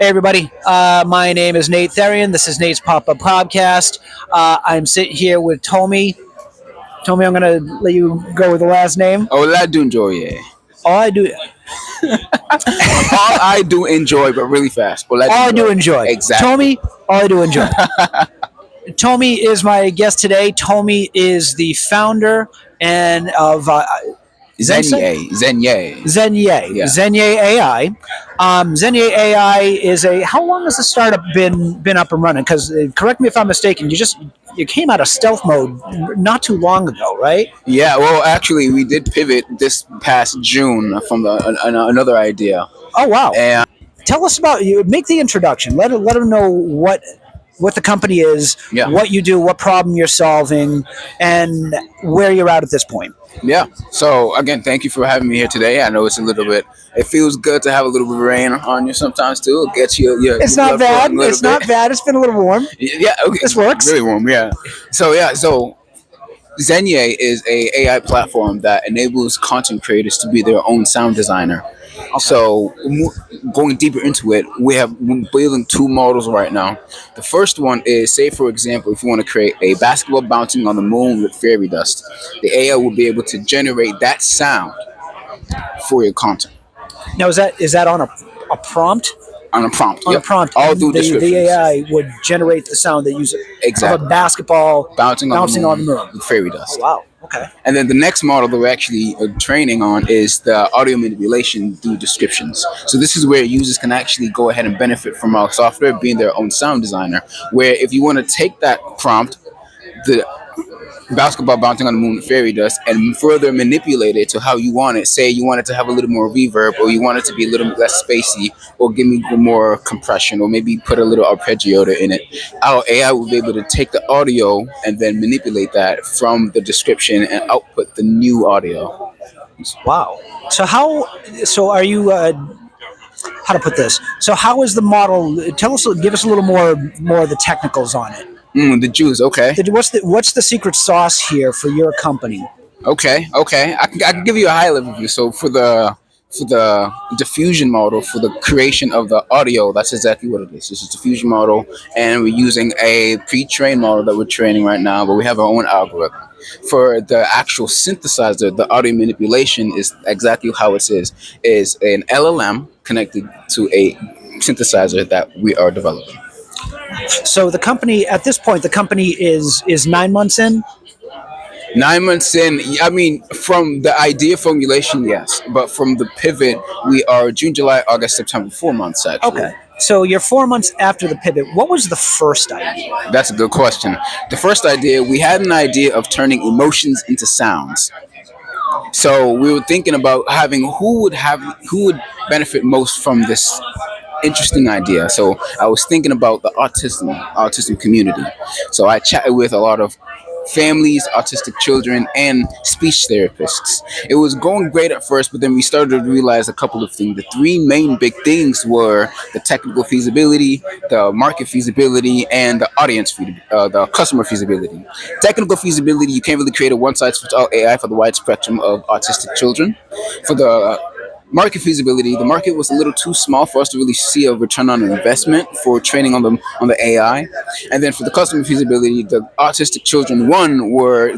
Hey everybody, my name is Nate Therian. This is Nate's Pop-Up Podcast. I'm sitting here with Tomi. Tomi, I'm going to let you go with the last name. Oladunjoye. All I do, All I do enjoy, but really fast. all I do enjoy. Exactly. Tomi, all I do enjoy. Tomi is my guest today. Tomi is the founder and of Zenyai. Zenyai. Yeah. Zenyai AI. Zenyai AI is a. How long has the startup been up and running? Because correct me if I'm mistaken. You came out of stealth mode not too long ago, right? Yeah, well, actually, we did pivot this past June from another idea. Oh wow! And Tell us about you. Make the introduction. Let them know what the company is, Yeah. what you do, what problem you're solving, and where you're at this point. yeah, so again, thank you for having me here today. I know it feels good to have a little bit of rain on you sometimes too. It gets you. It's not bad. It's not bad. It's been a little warm. Yeah, okay. This works. Really warm, yeah. So Zenyai is a AI platform that enables content creators to be their own sound designer. So going deeper into it, we're building two models right now. The first one is, say for example, if you want to create a basketball bouncing on the moon with fairy dust, the AI will be able to generate that sound for your content Now is that on a prompt? on a prompt. On Yep. a prompt, All and through the descriptions. AI would generate the sound that uses Exactly. of a basketball Bouncing on the moon moon. with fairy dust. Oh, wow. Okay. And then the next model that we're actually training on is the audio manipulation through descriptions. So this is where users can actually go ahead and benefit from our software being their own sound designer. Where if you want to take that prompt, the basketball bouncing on the moon with fairy dust, and further manipulate it to how you want it. Say you want it to have a little more reverb, or you want it to be a little less spacey, or give me more compression, or maybe put a little arpeggiator in it. Our AI will be able to take the audio and then manipulate that from the description and output the new audio. Wow. So are you? How to put this? So how is the model? Give us a little more of the technicals on it. The Jews, okay. What's the secret sauce here for your company? Okay. I can give you a high level view. So for the diffusion model, for the creation of the audio, that's exactly what it is. This is a diffusion model, and we're using a pre-trained model that we're training right now, but we have our own algorithm. For the actual synthesizer, the audio manipulation is exactly how it is an LLM connected to a synthesizer that we are developing. So the company at this point, the company is 9 months in. 9 months in, I mean, from the idea formulation, yes, but from the pivot, we are June, July, August, September, 4 months actually. Okay. So you're 4 months after the pivot. What was the first idea? That's a good question. The first idea, we had an idea of turning emotions into sounds. So we were thinking about having who would benefit most from this interesting idea. So I was thinking about the autism community. So I chatted with a lot of families, autistic children, and speech therapists. It was going great at first, but then we started to realize a couple of things. The three main big things were the technical feasibility, the market feasibility, and the customer feasibility. Technical feasibility, you can't really create a one-size-fits-all AI for the wide spectrum of autistic children. For the market feasibility, the market was a little too small for us to really see a return on investment for training on the AI. And then for the customer feasibility, the autistic children were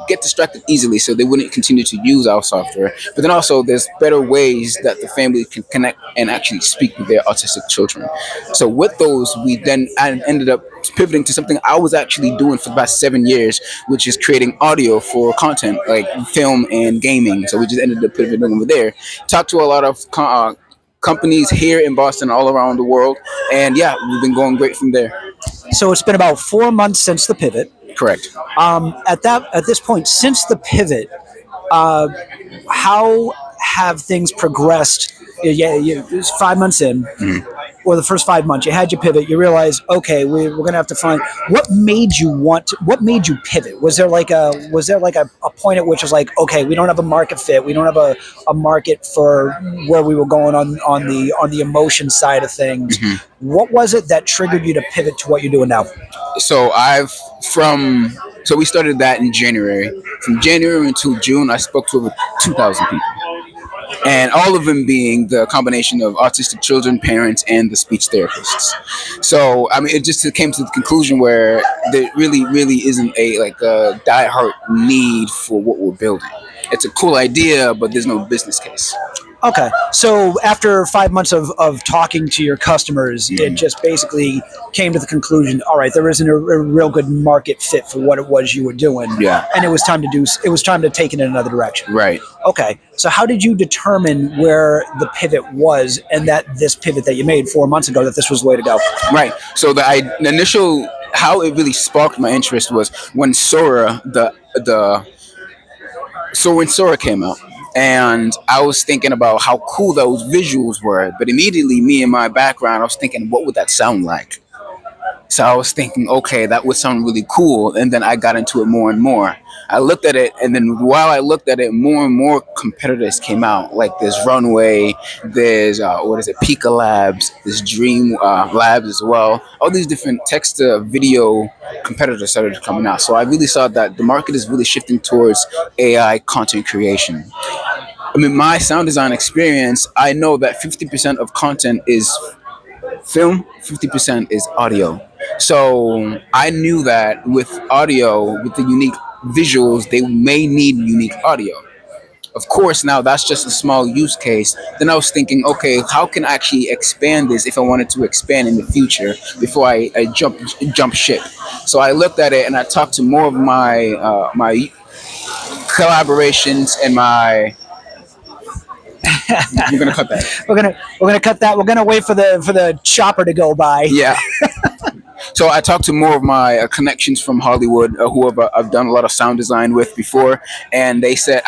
get distracted easily, so they wouldn't continue to use our software. But then also there's better ways that the family can connect and actually speak with their autistic children. So with those, we then ended up pivoting to something I was actually doing for the past 7 years, which is creating audio for content like film and gaming. So we just ended up pivoting over there. Talked to a lot of companies here in Boston, all around the world, and yeah, we've been going great from there. So it's been about 4 months since the pivot. Correct. At this point, since the pivot, how have things progressed? It was 5 months in, or the first 5 months. You had your pivot. You realized, okay, we're going to have to find what made you pivot. Was there like a point at which it was like, okay, we don't have a market fit. We don't have a market for where we were going on the emotion side of things. What was it that triggered you to pivot to what you're doing now? So we started that in January. From January until June, I spoke to over 2,000 people. and all of them being the combination of autistic children, parents, and the speech therapists. So I mean, it just came to the conclusion where there really isn't a diehard need for what we're building. It's a cool idea, but there's no business case. Okay. So after 5 months of talking to your customers, it just basically came to the conclusion, all right, there isn't a real good market fit for what it was you were doing. Yeah. And it was time to take it in another direction. Right. Okay. So how did you determine where the pivot was, and that this pivot that you made 4 months ago, that this was the way to go? Right. So the initial, how it really sparked my interest was when Sora, when Sora came out. And I was thinking about how cool those visuals were, but immediately, me and my background, I was thinking, what would that sound like? So I was thinking, okay, that would sound really cool. And then I got into it more and more. I looked at it, and then while I looked at it, more and more competitors came out. Like there's Runway, there's Pika Labs, there's Dream Labs as well. All these different text to video competitors started coming out. So I really saw that the market is really shifting towards AI content creation. I mean, my sound design experience, I know that 50% of content is film, 50% is audio. So I knew that with audio, with the unique visuals, they may need unique audio. Of course, now that's just a small use case. Then I was thinking, okay, how can I actually expand this if I wanted to expand in the future before I jump ship? So I looked at it and I talked to more of my collaborations and my. We're gonna cut that. We're gonna cut that. We're gonna wait for the chopper to go by. Yeah. So I talked to more of my connections from Hollywood, who I've done a lot of sound design with before, and they said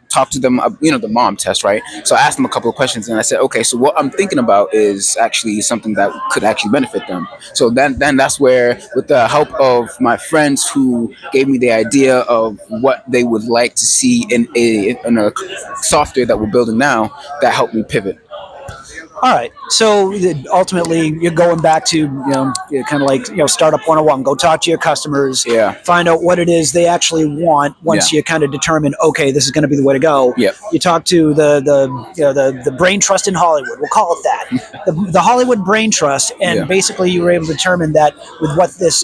talked to them, the mom test, right? So I asked them a couple of questions, and I said, okay, so what I'm thinking about is actually something that could actually benefit them. So then that's where, with the help of my friends who gave me the idea of what they would like to see in a software that we're building now, that helped me pivot. All right. So ultimately, you're going back to, kind of like, Startup 101. Go talk to your customers. Yeah. Find out what it is they actually want once you kind of determine, okay, this is going to be the way to go. Yeah. You talk to the brain trust in Hollywood. We'll call it that. the Hollywood brain trust. And basically, you were able to determine that with what this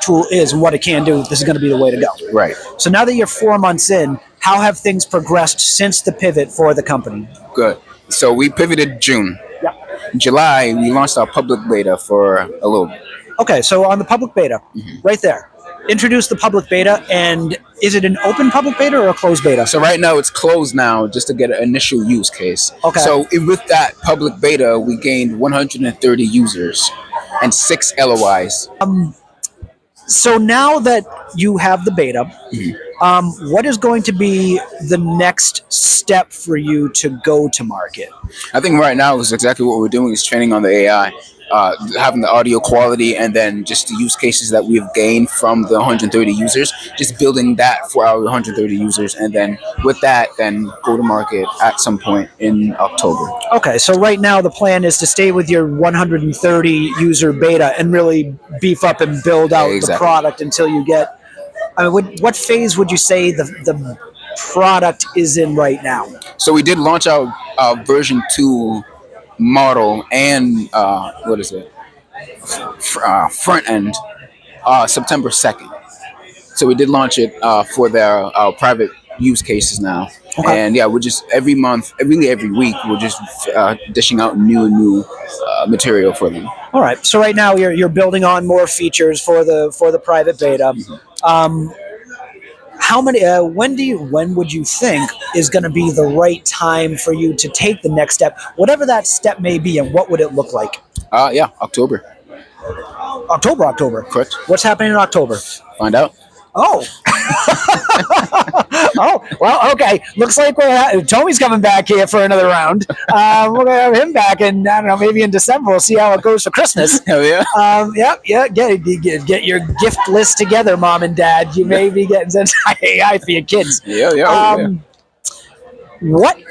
tool is and what it can do, this is going to be the way to go. Right. So now that you're 4 months in, how have things progressed since the pivot for the company? Good. So we pivoted June. Yep. July, we launched our public beta for a little bit. Okay, so on the public beta, right there, introduce the public beta, and is it an open public beta or a closed beta? So right now it's closed now just to get an initial use case. Okay. So with that public beta, we gained 130 users and 6 LOIs. So now that you have the beta, what is going to be the next step for you to go to market? I think right now is exactly what we're doing, is training on the AI, having the audio quality, and then just the use cases that we've gained from the 130 users, just building that for our 130 users, and then with that, then go to market at some point in October. Okay, so right now the plan is to stay with your 130 user beta and really beef up and build out the product until you get. What phase would you say the product is in right now? So we did launch our version 2 model and front end September 2nd. So we did launch it for our private use cases now. Okay. And we're just every month, really every week, we're just dishing out new material for them. All right. So right now you're building on more features for the private beta. How many? When would you think is going to be the right time for you to take the next step, whatever that step may be, and what would it look like? October. October. Correct. What's happening in October? Find out. Oh. Oh, well, okay. Looks like Tomi's coming back here for another round. We're going to have him back in, I don't know, maybe in December. We'll see how it goes for Christmas. Hell yeah. Get your gift list together, Mom and Dad. You may be getting some AI for your kids. Yeah. What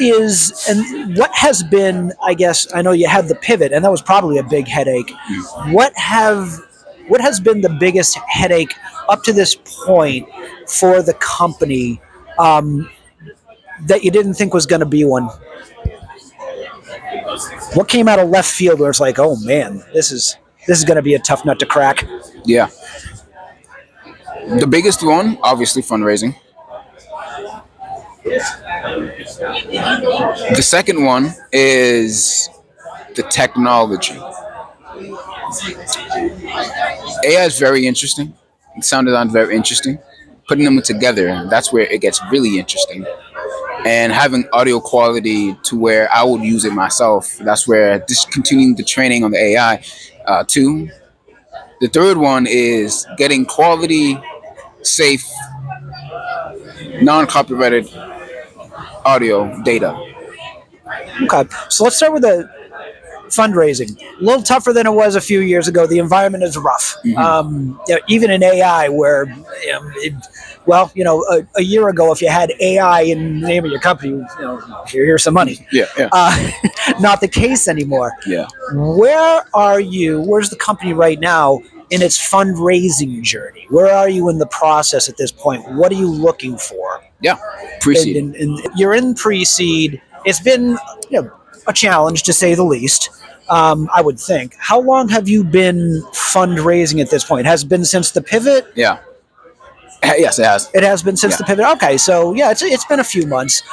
has been, I guess, I know you had the pivot, and that was probably a big headache. What has been the biggest headache up to this point for the company, that you didn't think was going to be one? What came out of left field where it's like, oh man, this is going to be a tough nut to crack? Yeah. The biggest one, obviously, fundraising. The second one is the technology. AI is very interesting. It sounded on very interesting. Putting them together, that's where it gets really interesting. And having audio quality to where I would use it myself. That's where just continuing the training on the AI. Two. The third one is getting quality, safe, non-copyrighted audio data. Okay, so let's start with the fundraising. A little tougher than it was a few years ago. The environment is rough. Even in AI, where, a year ago, if you had AI in the name of your company, here's some money. Yeah. Not the case anymore. Yeah. Where's the company right now in its fundraising journey? Where are you in the process at this point? What are you looking for? Yeah. Pre-seed. And you're in pre-seed. It's been a challenge, to say the least. I would think. How long have you been fundraising at this point? Has it been since the pivot? Yeah. Yes, it has. It has been since the pivot. Okay, so it's been a few months.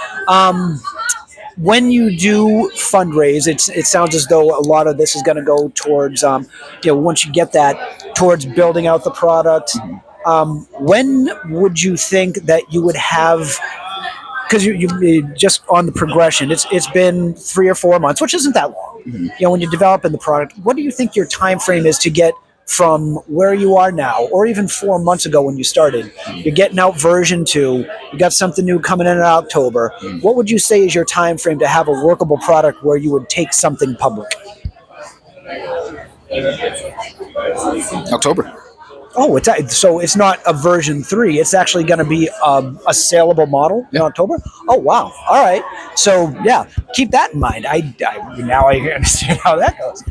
When you do fundraise, it sounds as though a lot of this is going to go towards, once you get that, towards building out the product. When would you think that you would have? Because you just on the progression, it's been 3 or 4 months, which isn't that long. When you're developing the product, what do you think your time frame is to get from where you are now, or even 4 months ago when you started? You're getting out version 2. You got something new coming in October. What would you say is your time frame to have a workable product where you would take something public? October. Oh, so it's not a version 3. It's actually going to be a saleable model in October. Oh, wow. All right. So keep that in mind. Now I understand how that goes.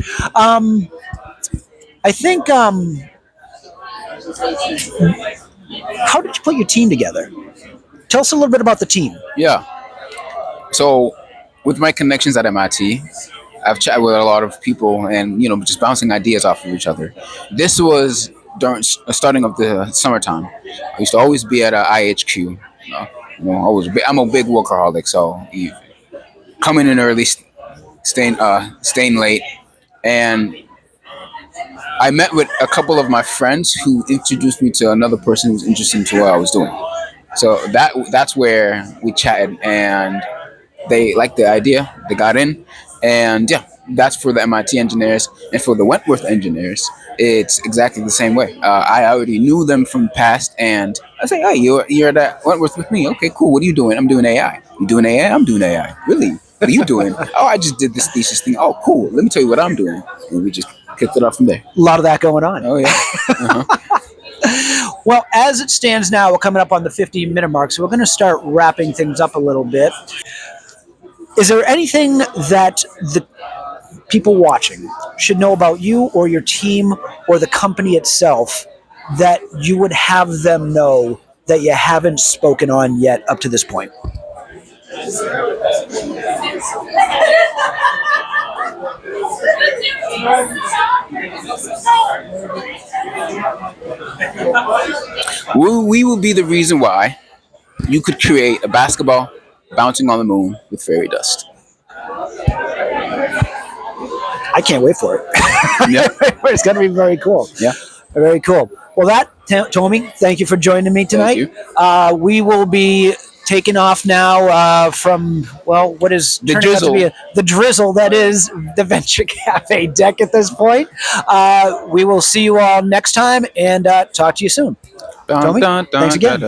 I think. How did you put your team together? Tell us a little bit about the team. Yeah. So, with my connections at MIT, I've chatted with a lot of people, and just bouncing ideas off of each other. This was during starting of the summertime. I used to always be at a IHQ. I'm a big workaholic, so coming in early, staying late, and I met with a couple of my friends who introduced me to another person who was interested in what I was doing. So that's where we chatted, and they liked the idea. They got in, and that's for the MIT engineers. And for the Wentworth engineers, it's exactly the same way. I already knew them from the past, and I say, "Hey, you're at Wentworth with me? Okay, cool. What are you doing? I'm doing AI. You doing AI? I'm doing AI. Really? What are you doing? Oh, I just did this thesis thing. Oh, cool. Let me tell you what I'm doing." And we just kicked it off from there. A lot of that going on. Oh yeah. Well, as it stands now, we're coming up on the 15-minute mark, so we're going to start wrapping things up a little bit. Is there anything that the people watching should know about you or your team or the company itself that you would have them know that you haven't spoken on yet up to this point? We will be the reason why you could create a basketball bouncing on the moon with fairy dust. I can't wait for it. Yeah. It's going to be very cool. Yeah. Very cool. Well, Tomi, thank you for joining me tonight. We will be taking off now from, what is the turning drizzle. out to be the drizzle that is the Venture Cafe deck at this point. We will see you all next time and talk to you soon. Tomi, thanks again.